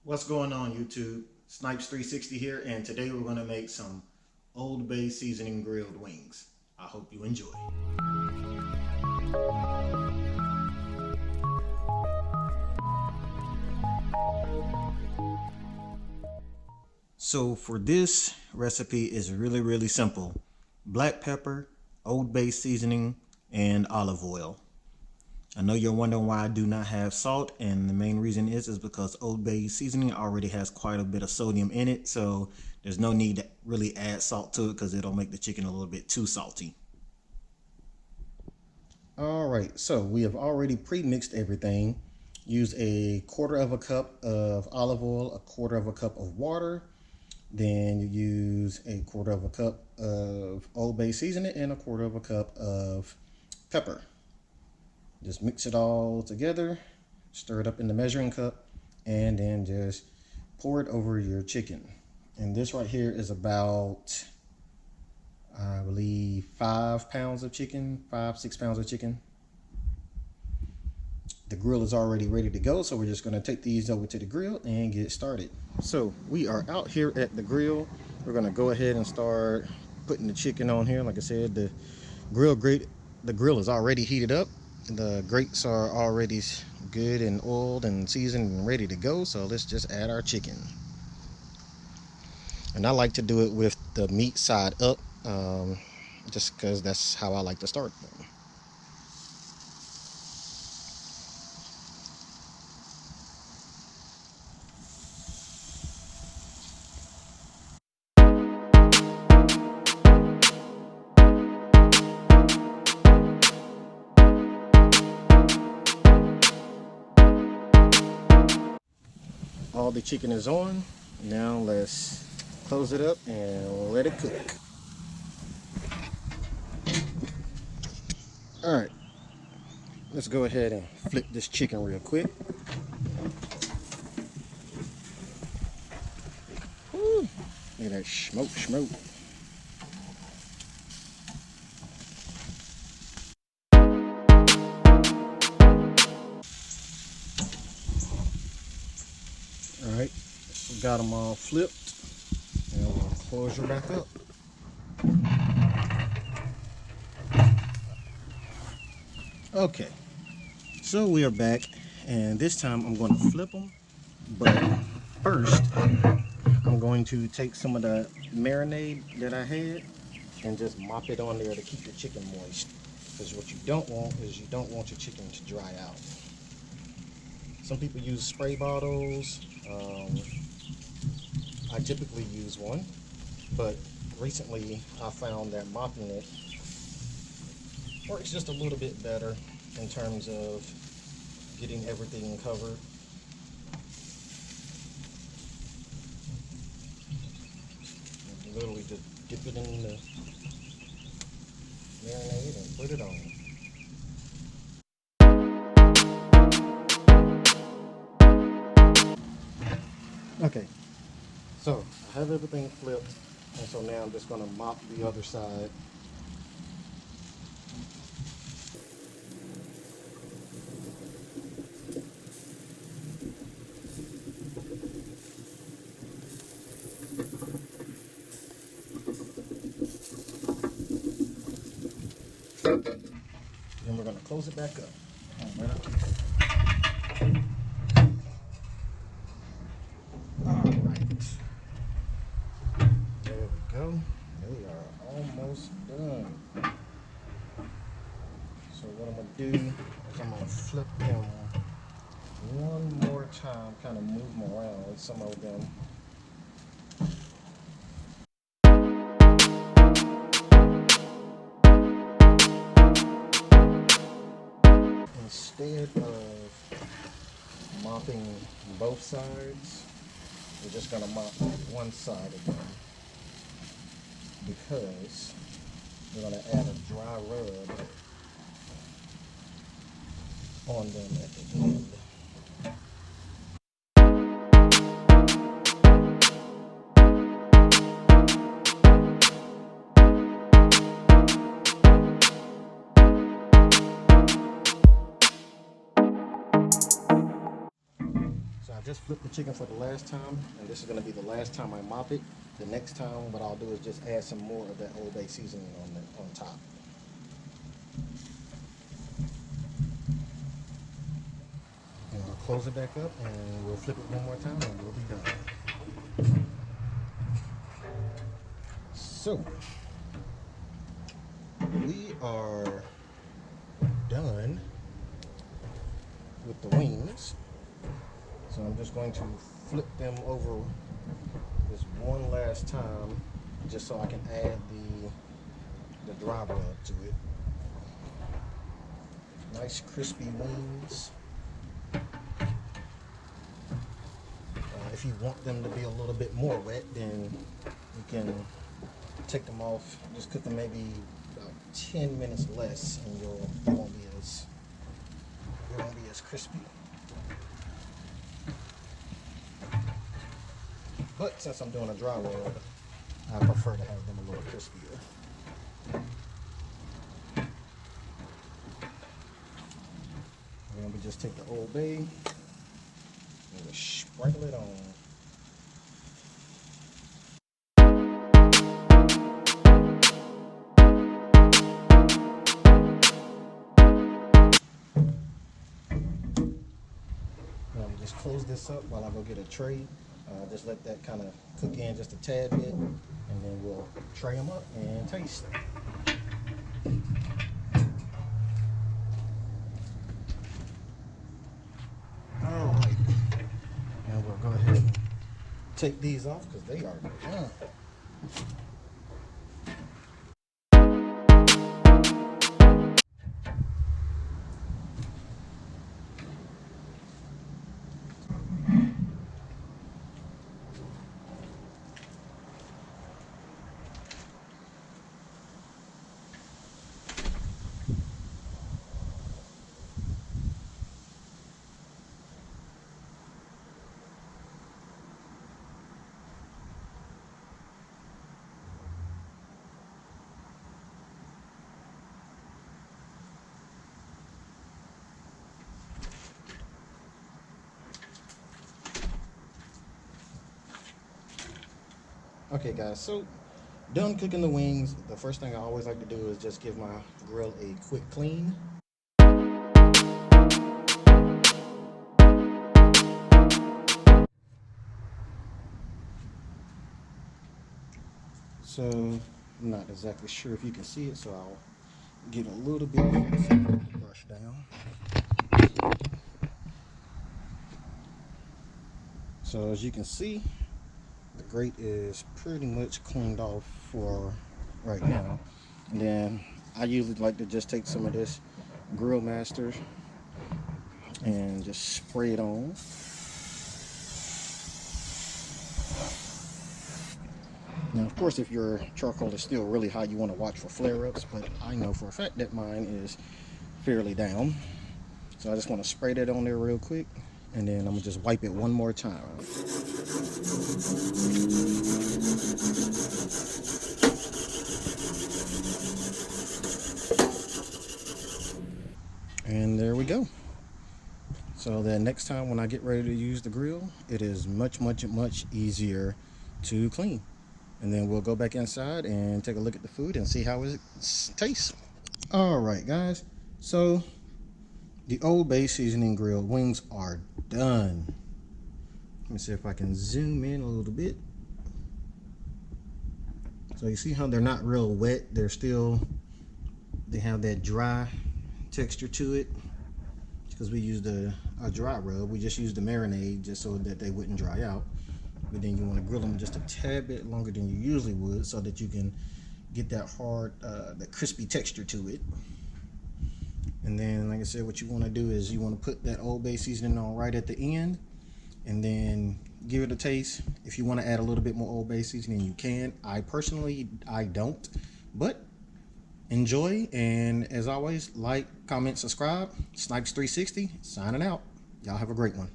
What's going on YouTube? Snipes360 here, and today we're going to make some Old Bay seasoning grilled wings. I hope you enjoy. So for this recipe is really simple. Black pepper, Old Bay seasoning, and olive oil. I know you're wondering why I do not have salt, and the main reason is because Old Bay seasoning already has quite a bit of sodium in it, so there's no need to really add salt to it because it'll make the chicken a little bit too salty. Alright, so we have already pre-mixed everything. Use a quarter of a cup of olive oil, a quarter of a cup of water, then you use a quarter of a cup of Old Bay seasoning and a quarter of a cup of pepper. Just mix it all together, stir it up in the measuring cup, and then just pour it over your chicken. And this right here is about, I believe, 5 pounds of chicken, 6 pounds of chicken. The grill is already ready to go, so we're just gonna take these over to the grill and get started. So we are out here at the grill. We're gonna go ahead and start putting the chicken on here. Like I said, the grill is already heated up. The grates are already good and oiled and seasoned and ready to go, so let's just add our chicken. And I like to do it with the meat side up, just because that's how I like to start them. All the chicken is on. Now let's close it up and let it cook. Alright, let's go ahead and flip this chicken real quick. Woo, look at that smoke. Alright, we got them all flipped, and we'll close her back up. Okay, so we are back, and this time I'm going to flip them, but first I'm going to take some of the marinade that I had and just mop it on there to keep the chicken moist, because what you don't want is you don't want your chicken to dry out. Some people use spray bottles. I typically use one, but recently I found that mopping it works just a little bit better in terms of getting everything covered. You literally just dip it in the marinade and put it on. Okay, so I have everything flipped, and so now I'm just going to mop the other side. Then we're going to close it back up. Alright. There we go. They are almost done. So what I'm going to do is I'm going to flip them one more time, kind of move them around, some of them. Instead of mopping both sides, we're just going to mop one side of them, because we're going to add a dry rub on them at the end. So I just flipped the chicken for the last time, and this is going to be the last time I mop it. The next time, what I'll do is just add some more of that Old Bay seasoning on top. And I'll close it back up, and we'll flip it one more time, and we'll be done. So, we are done with the wings. So I'm just going to flip them over this one last time, just so I can add the dry rub to it. Nice crispy wings. If you want them to be a little bit more wet, then you can take them off. Just cook them maybe about 10 minutes less, and it won't be as crispy. But since I'm doing a dry rub, I prefer to have them a little crispier. And then we just take the Old Bay and we sprinkle it on. Just close this up while I go get a tray. Just let that kind of cook in just a tad bit, and then we'll tray them up and taste. All right, and we'll go ahead and take these off because they are done. Okay guys, so done cooking the wings. The first thing I always like to do is just give my grill a quick clean. So I'm not exactly sure if you can see it, so I'll get a little bit of the brush down. So as you can see, the grate is pretty much cleaned off for right now. And then I usually like to just take some of this Grill Master and just spray it on. Now, of course, if your charcoal is still really high, you want to watch for flare-ups, but I know for a fact that mine is fairly down. So I just want to spray that on there real quick, and then I'm going to just wipe it one more time. And there we go. So the next time when I get ready to use the grill, it is much easier to clean. And then we'll go back inside and take a look at the food and see how it tastes. All right, guys. So the Old Bay seasoning grilled wings are done. Let me see if I can zoom in a little bit. So you see how they're not real wet. They have that dry texture to it because we used a dry rub. We just used the marinade just so that they wouldn't dry out. But then you want to grill them just a tad bit longer than you usually would so that you can get that hard, that crispy texture to it. And then, like I said, what you want to do is you want to put that Old Bay seasoning on right at the end and then give it a taste. If you want to add a little bit more Old Bay seasoning, you can. I don't, but enjoy. And as always, like, comment, subscribe. Snipes360 signing out. Y'all have a great one.